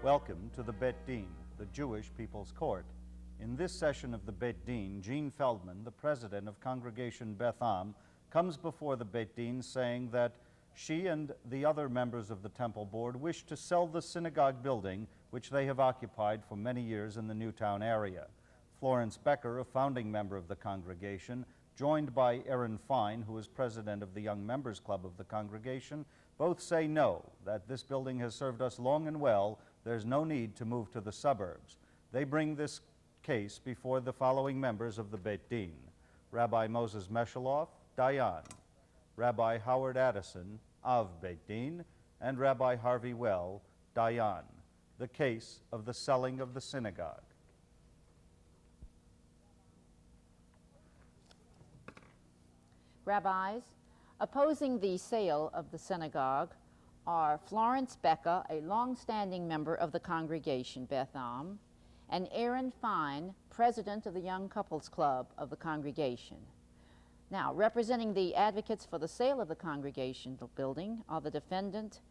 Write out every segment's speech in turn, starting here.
Welcome to the Bet Din, the Jewish People's Court. In this session of the Bet Din, Gene Feldman, the president of Congregation Beth Am, comes before the Bet Din saying that she and the other members of the Temple Board wish to sell the synagogue building, which they have occupied for many years in the Newtown area. Florence Becker, a founding member of the congregation, joined by Aaron Fine, who is president of the Young Members Club of the congregation, both say no, that this building has served us long and well. There's no need to move to the suburbs. They bring this case before the following members of the Bet Din: Rabbi Moses Meshaloff, Dayan; Rabbi Howard Addison, Av Bet Din; and Rabbi Harvey Well, Dayan. The case of the selling of the synagogue. Rabbis, opposing the sale of the synagogue are Florence Becker, a long-standing member of the congregation Beth Am, and Aaron Fine, president of the Young Couples Club of the congregation. Now, representing the advocates for the sale of the congregation building are the defendant,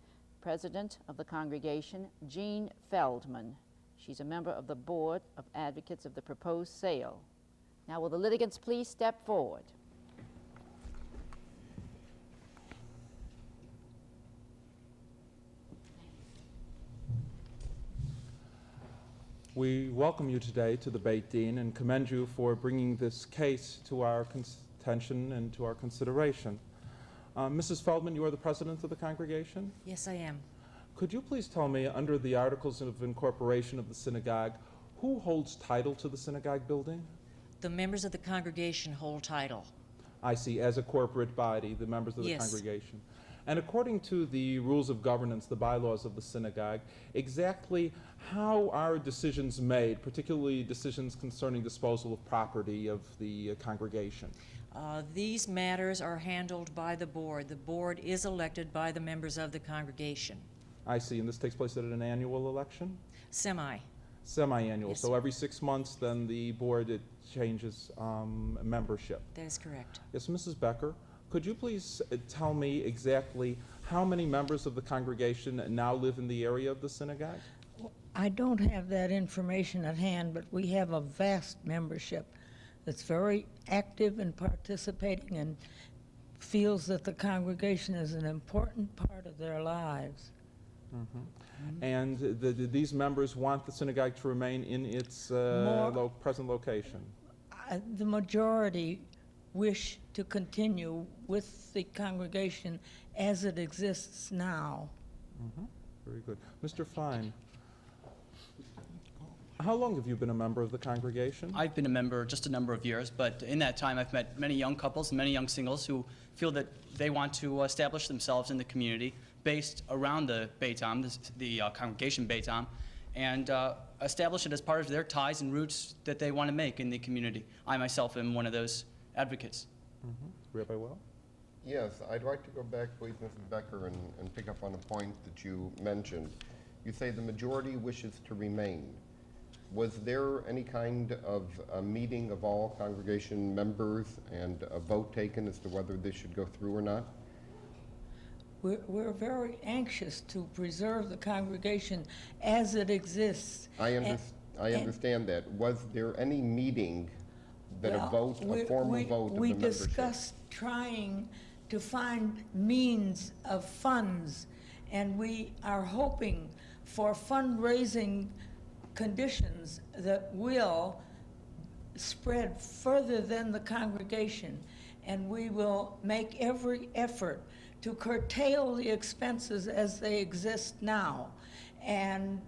president of the congregation, Gene Feldman. She's a member of the board of advocates of the proposed sale. Now, will the litigants please step forward? We welcome you today to the Bet Din and commend you for bringing this case to our attention and to our consideration. Mrs. Feldman, you are the president of the congregation? Yes, I am. Could you please tell me, under the Articles of Incorporation of the synagogue, who holds title to the synagogue building? The members of the congregation hold title. I see, as a corporate body, the members of the Yes. congregation. And according to the rules of governance, the bylaws of the synagogue, exactly how are decisions made, particularly decisions concerning disposal of property of the congregation? These matters are handled by the board. The board is elected by the members of the congregation. I see, and this takes place at an annual election? Semi. Semi-annual, Yes, so sir. every 6 months, then the board, it changes membership. That is correct. Yes, Mrs. Becker, could you please tell me exactly how many members of the congregation now live in the area of the synagogue? I don't have that information at hand, but we have a vast membership that's very active and participating and feels that the congregation is an important part of their lives. Mm-hmm. And these members want the synagogue to remain in its present location? The majority wish to continue with the congregation as it exists now. Mm-hmm. Very good. Mr. Fine, how long have you been a member of the congregation? I've been a member just a number of years, but in that time I've met many young couples and many young singles who feel that they want to establish themselves in the community based around the Beit Am, the congregation Beit Am, and establish it as part of their ties and roots that they want to make in the community. I myself am one of those advocates. Mm-hmm. Rabbi Well? Yes, I'd like to go back, please, Mrs. Becker, and pick up on a point that you mentioned. You say the majority wishes to remain. Was there any kind of a meeting of all congregation members and a vote taken as to whether this should go through or not? We're very anxious to preserve the congregation as it exists. I understand that. Was there any meeting that a formal vote of the We membership? discussed trying to find means of funds, and we are hoping for fundraising conditions that will spread further than the congregation, and we will make every effort to curtail the expenses as they exist now and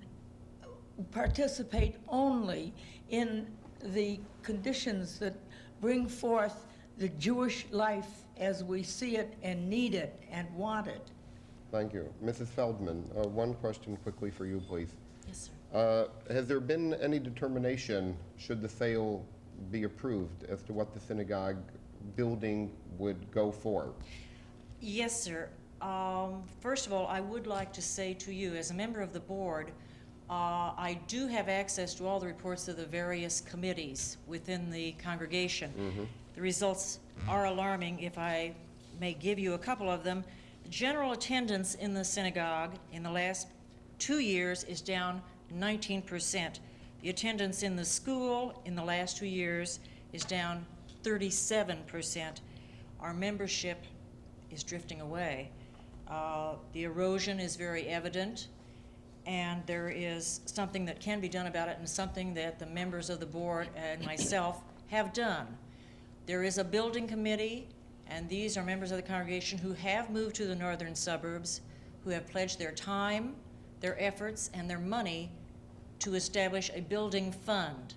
participate only in the conditions that bring forth the Jewish life as we see it and need it and want it. Thank you. Mrs. Feldman, one question quickly for you, please. Yes, Has sir. there been any determination, should the sale be approved, as to what the synagogue building would go for? Yes, sir. First of all, I would like to say to you, as a member of the board, I do have access to all the reports of the various committees within the congregation. Mm-hmm. The results are alarming. If I may give you a couple of them, the general attendance in the synagogue in the last 2 years is down 19%. The attendance in the school in the last 2 years is down 37%. Our membership is drifting away. The erosion is very evident, and there is something that can be done about it, and something that the members of the board and myself have done. There is a building committee, and these are members of the congregation who have moved to the northern suburbs, who have pledged their time, their efforts, and their money to establish a building fund.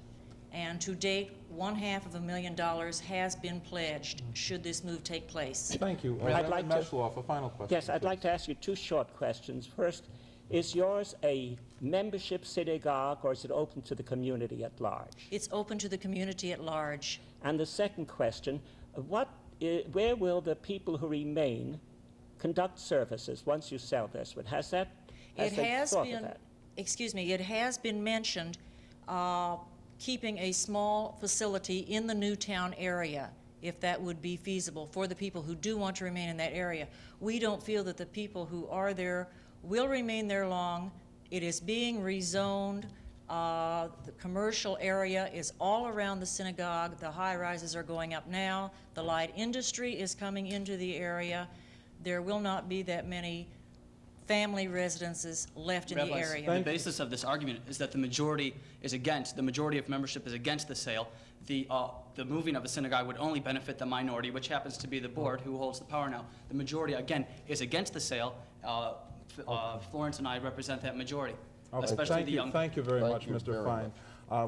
And to date, $500,000 has been pledged should this move take place. Thank you. I'd like to- Meshloff, a final question. Yes, I'd like to ask you two short questions. First, is yours a membership synagogue, or is it open to the community at large? It's open to the community at large. And the second question, where will the people who remain conduct services once you sell this one? Has they thought of that? It has been mentioned, keeping a small facility in the Newtown area, if that would be feasible for the people who do want to remain in that area. We don't feel that the people who are there will remain there long. It is being rezoned. The commercial area is all around the synagogue. The high-rises are going up now. The light industry is coming into the area. There will not be that many family residences left in the Rabbis, area. the basis of this argument is that the majority of membership is against the sale. The moving of a synagogue would only benefit the minority, which happens to be the board who holds the power now. The majority, again, is against the sale. Florence and I represent that majority, Okay, especially the young. Thank you very much, you Mr. very Fine.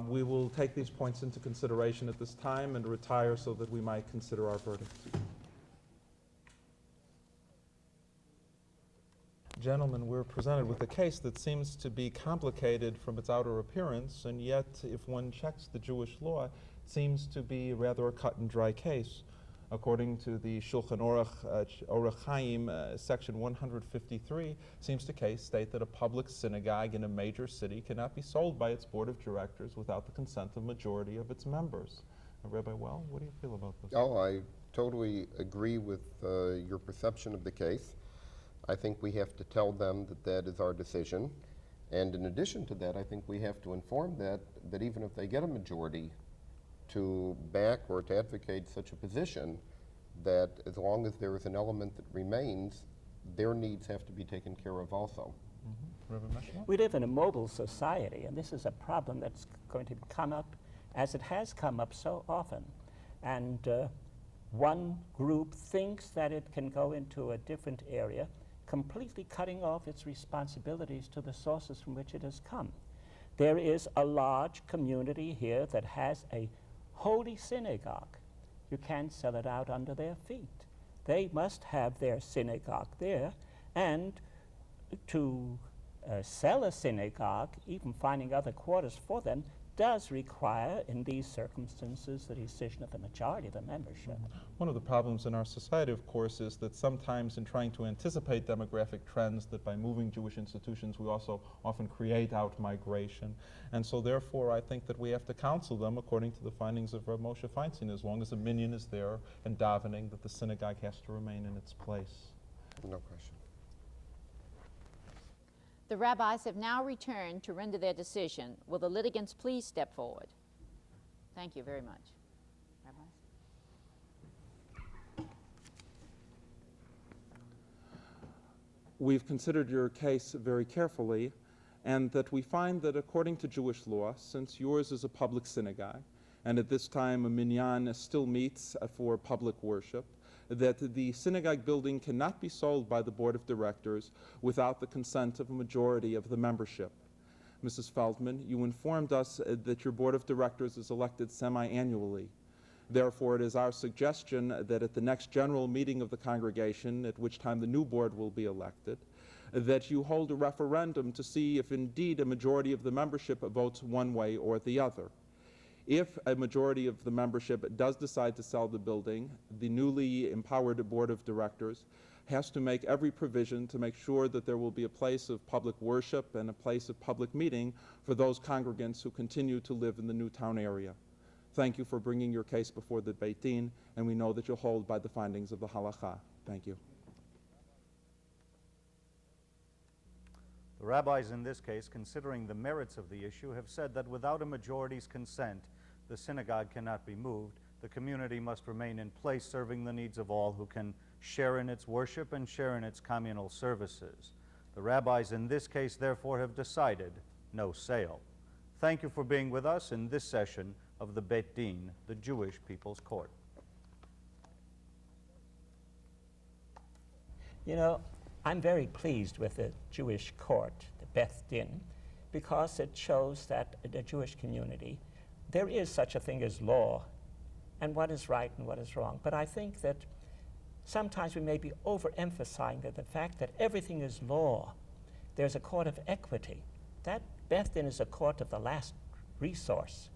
We will take these points into consideration at this time and retire so that we might consider our verdict. Gentlemen, we're presented with a case that seems to be complicated from its outer appearance, and yet, if one checks the Jewish law, it seems to be rather a cut and dry case. According to the Shulchan Orach Chaim, section 153, seems to state that a public synagogue in a major city cannot be sold by its board of directors without the consent of majority of its members. Rabbi Well, what do you feel about this? Oh, I totally agree with your perception of the case. I think we have to tell them that that is our decision. And in addition to that, I think we have to inform that even if they get a majority to back or to advocate such a position, that as long as there is an element that remains, their needs have to be taken care of also. Rabbi Meshloff? We live in a mobile society, and this is a problem that's going to come up as it has come up so often. And one group thinks that it can go into a different area, completely cutting off its responsibilities to the sources from which it has come. There is a large community here that has a holy synagogue. You can't sell it out under their feet. They must have their synagogue there, and to sell a synagogue, even finding other quarters for them, does require, in these circumstances, the decision of the majority of the membership. One of the problems in our society, of course, is that sometimes in trying to anticipate demographic trends, that by moving Jewish institutions, we also often create out-migration. And so therefore, I think that we have to counsel them according to the findings of Rav Moshe Feinstein, as long as a minyan is there and davening, that the synagogue has to remain in its place. No question. The rabbis have now returned to render their decision. Will the litigants please step forward? Thank you very much. Rabbis? We've considered your case very carefully, and that we find that according to Jewish law, since yours is a public synagogue, and at this time a minyan still meets for public worship, that the synagogue building cannot be sold by the board of directors without the consent of a majority of the membership. Mrs. Feldman, you informed us that your board of directors is elected semi-annually. Therefore, it is our suggestion that at the next general meeting of the congregation, at which time the new board will be elected, that you hold a referendum to see if indeed a majority of the membership votes one way or the other. If a majority of the membership does decide to sell the building, the newly empowered board of directors has to make every provision to make sure that there will be a place of public worship and a place of public meeting for those congregants who continue to live in the Newtown area. Thank you for bringing your case before the Beit Din, and we know that you'll hold by the findings of the halakha. Thank you. The The rabbis in this case, considering the merits of the issue, have said that without a majority's consent, the synagogue cannot be moved. The community must remain in place, serving the needs of all who can share in its worship and share in its communal services. The rabbis in this case, therefore, have decided no sale. Thank you for being with us in this session of the Beit Din, the Jewish People's Court. You know, I'm very pleased with the Jewish court, the Beit Din, because it shows that in the Jewish community, there is such a thing as law, and what is right and what is wrong. But I think that sometimes we may be overemphasizing that the fact that everything is law. There's a court of equity. That Beit Din is a court of the last resource.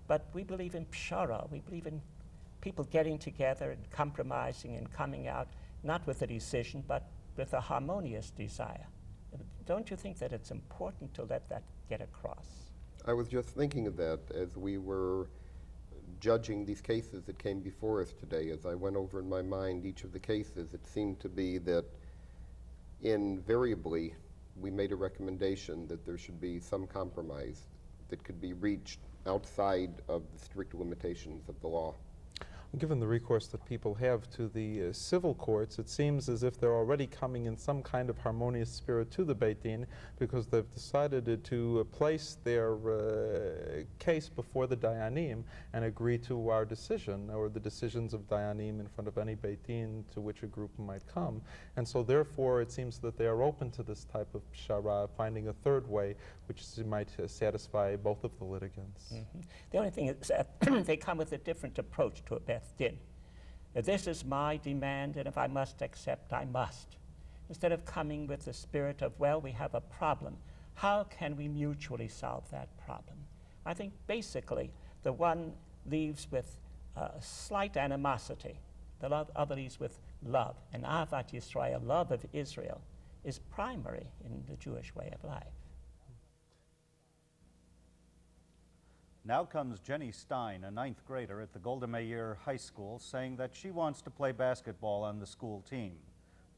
But we believe in pshara. We believe in people getting together and compromising and coming out, not with a decision, but with a harmonious desire. Don't you think that it's important to let that get across? I was just thinking of that as we were judging these cases that came before us today. As I went over in my mind each of the cases, it seemed to be that invariably we made a recommendation that there should be some compromise that could be reached outside of the strict limitations of the law. Given the recourse that people have to the civil courts, it seems as if they're already coming in some kind of harmonious spirit to the Beit Din, because they've decided to place their case before the Dayanim and agree to our decision, or the decisions of Dayanim in front of any Beit Din to which a group might come. And so therefore it seems that they are open to this type of pshara, finding a third way which might satisfy both of the litigants. Mm-hmm. The only thing is that they come with a different approach to a Beit Din. This is my demand, and if I must accept, I must. Instead of coming with the spirit of, well, we have a problem, how can we mutually solve that problem? I think basically the one leaves with slight animosity, the other leaves with love. And Ahavat Yisrael, love of Israel, is primary in the Jewish way of life. Now comes Jenny Stein, a 9th grader at the Golda Meir High School, saying that she wants to play basketball on the school team.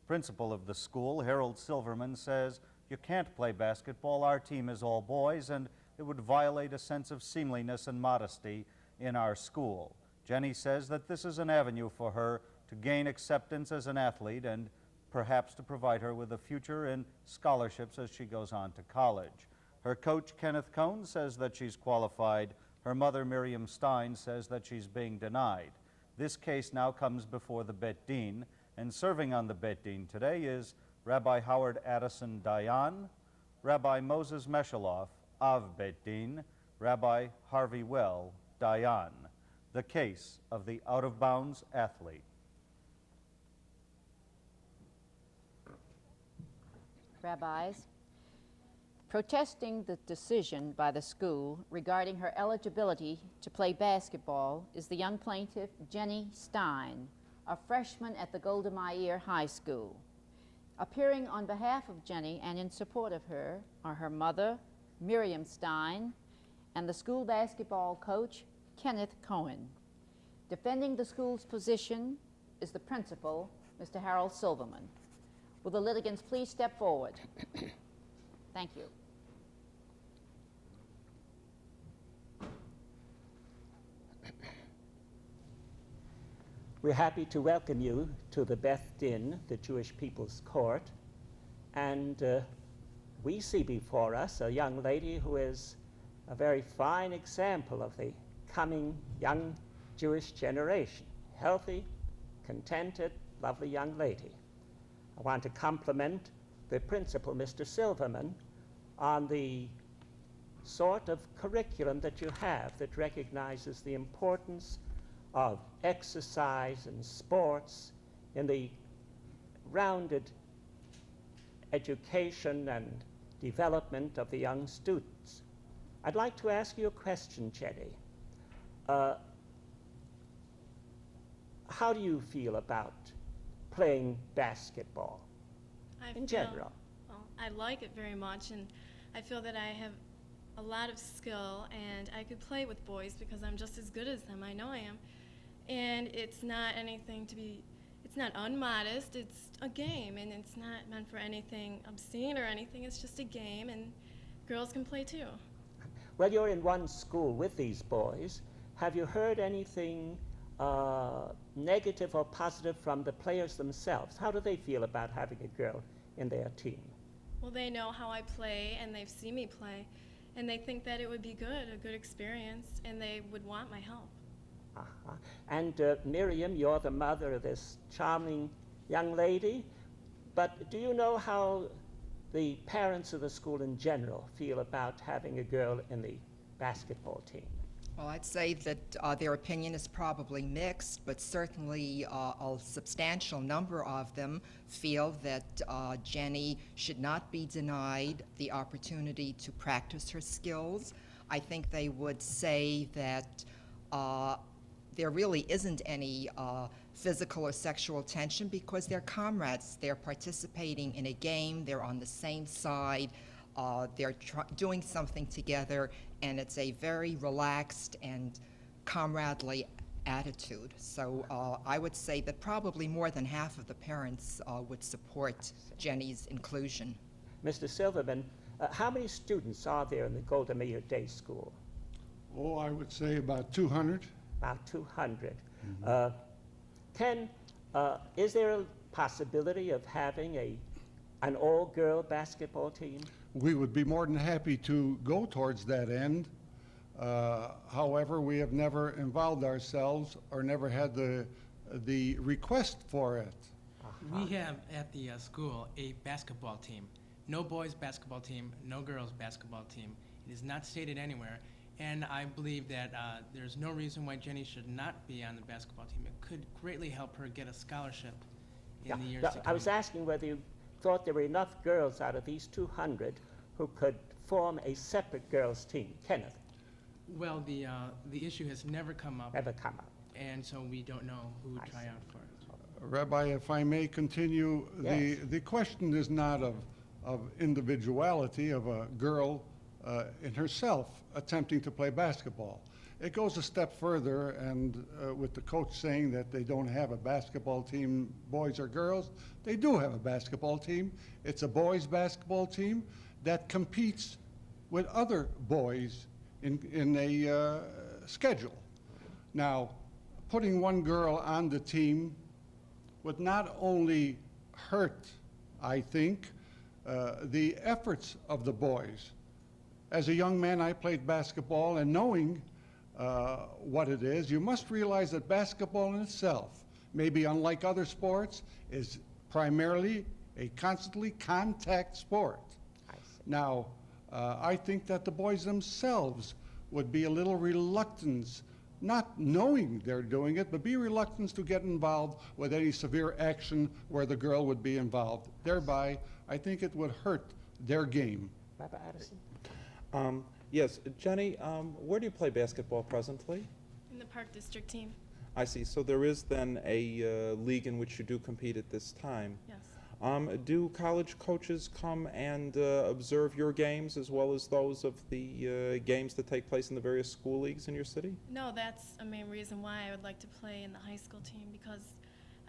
Principal of the school, Harold Silverman, says, "You can't play basketball. Our team is all boys, and it would violate a sense of seemliness and modesty in our school." Jenny says that this is an avenue for her to gain acceptance as an athlete and perhaps to provide her with a future in scholarships as she goes on to college. Her coach, Kenneth Cohn, says that she's qualified. Her mother, Miriam Stein, says that she's being denied. This case now comes before the Beit Din, and serving on the Beit Din today is Rabbi Howard Addison Dayan, Rabbi Moses Meshaloff, Av Beit Din, Rabbi Harvey Well, Dayan. The case of the out-of-bounds athlete. Rabbis, protesting the decision by the school regarding her eligibility to play basketball is the young plaintiff, Jenny Stein, a freshman at the Golda Meir High School. Appearing on behalf of Jenny and in support of her are her mother, Miriam Stein, and the school basketball coach, Kenneth Cohen. Defending the school's position is the principal, Mr. Harold Silverman. Will the litigants please step forward? Thank you. We're happy to welcome you to the Beit Din, the Jewish People's Court, and we see before us a young lady who is a very fine example of the coming young Jewish generation. Healthy, contented, lovely young lady. I want to compliment the principal, Mr. Silverman, on the sort of curriculum that you have that recognizes the importance of exercise and sports in the rounded education and development of the young students. I'd like to ask you a question, Jenny. How do you feel about playing basketball in general? Well, I like it very much, and I feel that I have a lot of skill, and I could play with boys because I'm just as good as them. I know I am. And it's it's not unmodest, it's a game, and it's not meant for anything obscene or anything. It's just a game, and girls can play too. Well, you're in one school with these boys. Have you heard anything negative or positive from the players themselves? How do they feel about having a girl in their team? Well, they know how I play, and they've seen me play, and they think that it would be a good experience, and they would want my help. Uh-huh. And Miriam, you're the mother of this charming young lady, but do you know how the parents of the school in general feel about having a girl in the basketball team? Well, I'd say that their opinion is probably mixed, but certainly a substantial number of them feel that Jenny should not be denied the opportunity to practice her skills. I think they would say that there really isn't any physical or sexual tension because they're comrades. They're participating in a game, they're on the same side, they're doing something together, and it's a very relaxed and comradely attitude. So I would say that probably more than half of the parents would support Jenny's inclusion. Mr. Silverman, how many students are there in the Golda Meir Day School? Oh, I would say about 200. About 200. Ken, is there a possibility of having an all-girl basketball team? We would be more than happy to go towards that end. However, we have never involved ourselves or never had the request for it. We have at the school a basketball team. No boys basketball team, no girls basketball team. It is not stated anywhere. And I believe that there's no reason why Jenny should not be on the basketball team. It could greatly help her get a scholarship in the years to come. I was asking whether you thought there were enough girls out of these 200 who could form a separate girls' team. Kenneth? Well, the issue has never come up. Never come up. And so we don't know who would try out for it. Rabbi, if I may continue, Yes. the question is not of individuality of a girl in herself attempting to play basketball. It goes a step further, and with the coach saying that they don't have a basketball team, boys or girls, they do have a basketball team. It's a boys' basketball team that competes with other boys in a schedule. Now, putting one girl on the team would not only hurt, I think, the efforts of the boys. As a young man, I played basketball, and knowing what it is, you must realize that basketball in itself, maybe unlike other sports, is primarily a constantly contact sport. Now, I think that the boys themselves would be a little reluctant, not knowing they're doing it, but be reluctant to get involved with any severe action where the girl would be involved. Thereby, I think it would hurt their game. Rabbi Addison? Yes, Jenny, where do you play basketball presently? In the Park District team, I see. So there is then a league in which you do compete at this time. yes. Do college coaches come and observe your games as well as those of the games that take place in the various school leagues in your city? No, that's a main reason why I would like to play in the high school team, because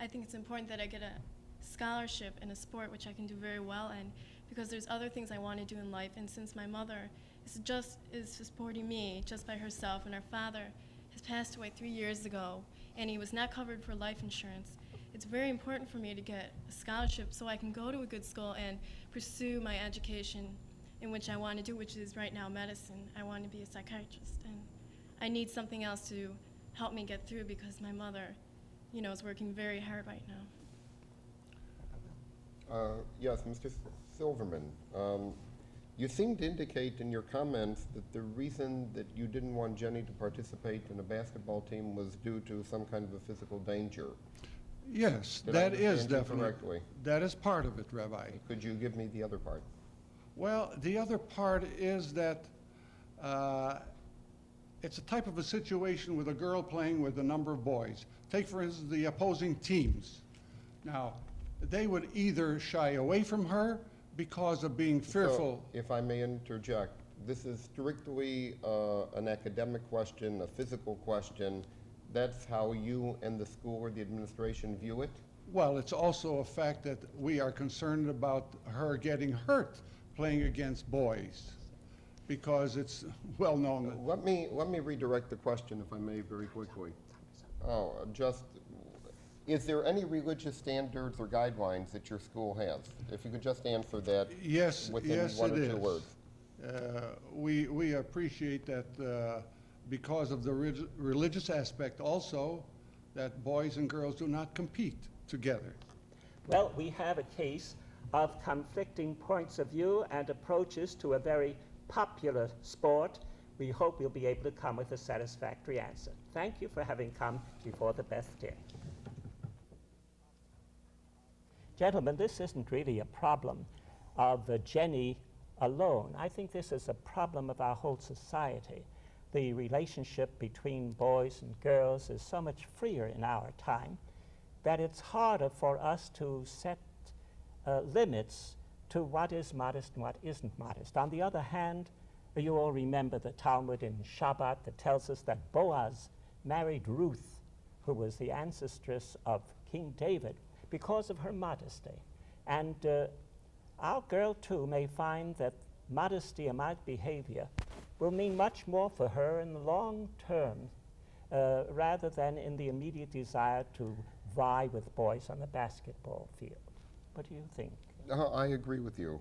I think it's important that I get a scholarship in a sport which I can do very well in, because there's other things I want to do in life, and since my mother is supporting me just by herself, and her father has passed away 3 years ago, and he was not covered for life insurance, it's very important for me to get a scholarship so I can go to a good school and pursue my education in which I want to do, which is right now medicine. I want to be a psychiatrist, and I need something else to help me get through because my mother, is working very hard right now. Yes, Mr. Silverman, you seem to indicate in your comments that the reason that you didn't want Jenny to participate in a basketball team was due to some kind of a physical danger. Yes, Did I that is understand you definitely, correctly? that is part of it, Rabbi. Could you give me the other part? Well, the other part is that it's a type of a situation with a girl playing with a number of boys. Take, for instance, the opposing teams. Now, they would either shy away from her because of being fearful. So, if I may interject, this is strictly an academic question, a physical question. That's how you and the school or the administration view it? Well, it's also a fact that we are concerned about her getting hurt playing against boys, because it's well known that Let me redirect the question, if I may, very quickly. Is there any religious standards or guidelines that your school has? If you could just answer that yes, within yes, one it or is. two words. We appreciate that because of the religious aspect also, that boys and girls do not compete together. Well, we have a case of conflicting points of view and approaches to a very popular sport. We hope we'll be able to come with a satisfactory answer. Thank you for having come before the Beth Din. Gentlemen, this isn't really a problem of Jenny alone. I think this is a problem of our whole society. The relationship between boys and girls is so much freer in our time that it's harder for us to set limits to what is modest and what isn't modest. On the other hand, you all remember the Talmud in Shabbat that tells us that Boaz married Ruth, who was the ancestress of King David, because of her modesty. And our girl, too, may find that modesty and mild behavior will mean much more for her in the long term rather than in the immediate desire to vie with boys on the basketball field. What do you think? I agree with you.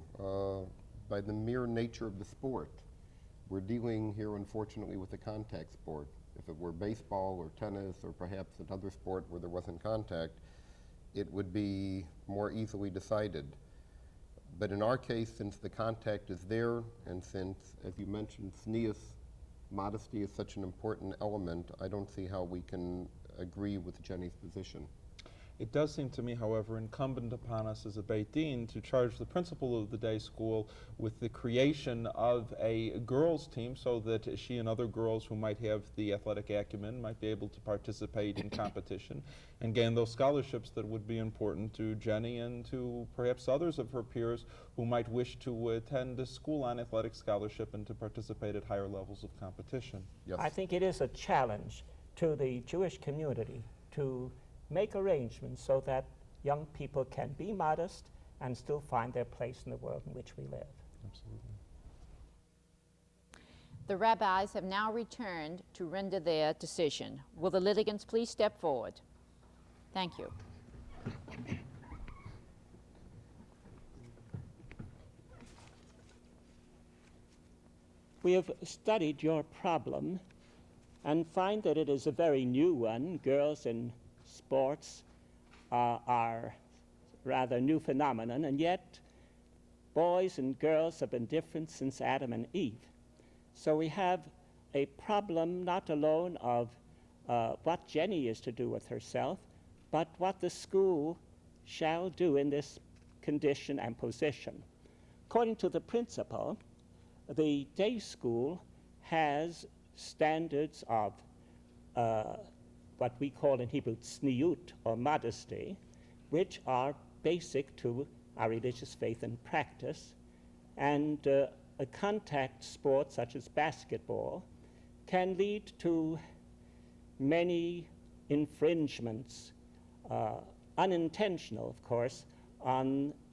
By the mere nature of the sport, we're dealing here, unfortunately, with a contact sport. If it were baseball or tennis or perhaps another sport where there wasn't contact, it would be more easily decided. But in our case, since the contact is there, and since, as you mentioned, tznius, modesty is such an important element, I don't see how we can agree with Jenny's position. It does seem to me, however, incumbent upon us as a Beit Din to charge the principal of the day school with the creation of a girls' team so that she and other girls who might have the athletic acumen might be able to participate in competition and gain those scholarships that would be important to Jenny and to perhaps others of her peers who might wish to attend a school on athletic scholarship and to participate at higher levels of competition. Yes. I think it is a challenge to the Jewish community to make arrangements so that young people can be modest and still find their place in the world in which we live. Absolutely. The rabbis have now returned to render their decision. Will the litigants please step forward? Thank you. We have studied your problem and find that it is a very new one. Girls in sports are rather new phenomenon, and yet boys and girls have been different since Adam and Eve. So we have a problem not alone of what Jenny is to do with herself, but what the school shall do in this condition and position. According to the principal, the day school has standards of what we call in Hebrew tzniut, or modesty, which are basic to our religious faith and practice. And a contact sport such as basketball can lead to many infringements, unintentional, of course,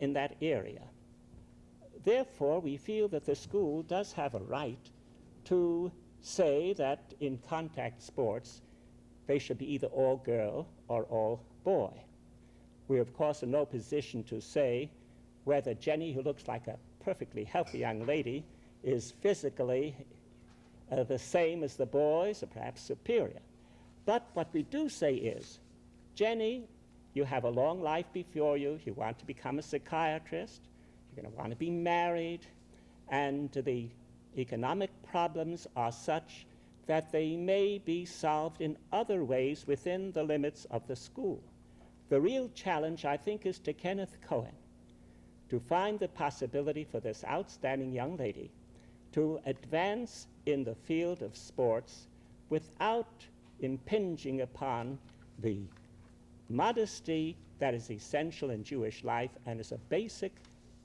in that area. Therefore, we feel that the school does have a right to say that in contact sports, they should be either all girl or all boy. We're, of course, in no position to say whether Jenny, who looks like a perfectly healthy young lady, is physically the same as the boys or perhaps superior. But what we do say is, Jenny, you have a long life before you. You want to become a psychiatrist. You're going to want to be married. And the economic problems are such that they may be solved in other ways within the limits of the school. The real challenge, I think, is to Kenneth Cohen to find the possibility for this outstanding young lady to advance in the field of sports without impinging upon the modesty that is essential in Jewish life and is a basic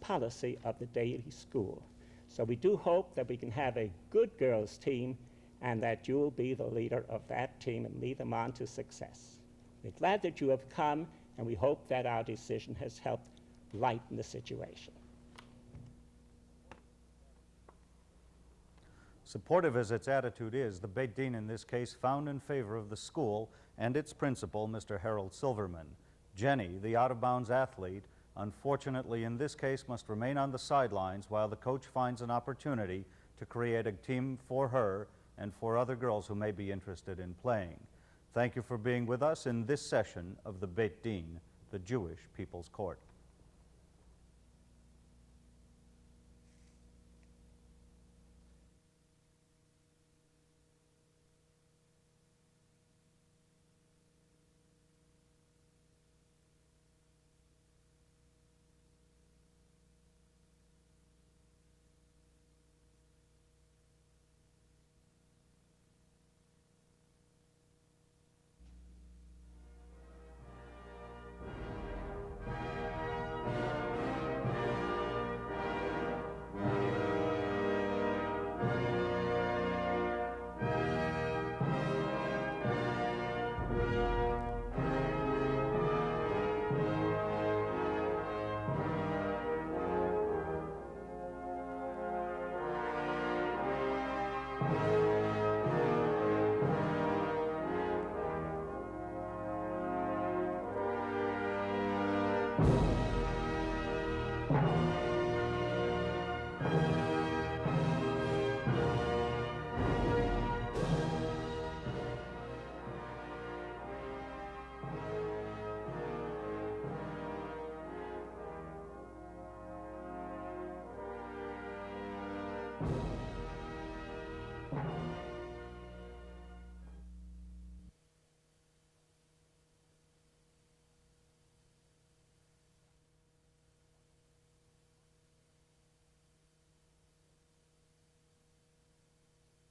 policy of the daily school. So we do hope that we can have a good girls' team and that you will be the leader of that team and lead them on to success. We're glad that you have come, And we hope that our decision has helped lighten the situation. Supportive as its attitude is, the Beit Din in this case found in favor of the school and its principal, Mr. Harold Silverman. Jenny, the out-of-bounds athlete, unfortunately in this case must remain on the sidelines while the coach finds an opportunity to create a team for her and for other girls who may be interested in playing. Thank you for being with us in this session of the Beit Din, the Jewish People's Court.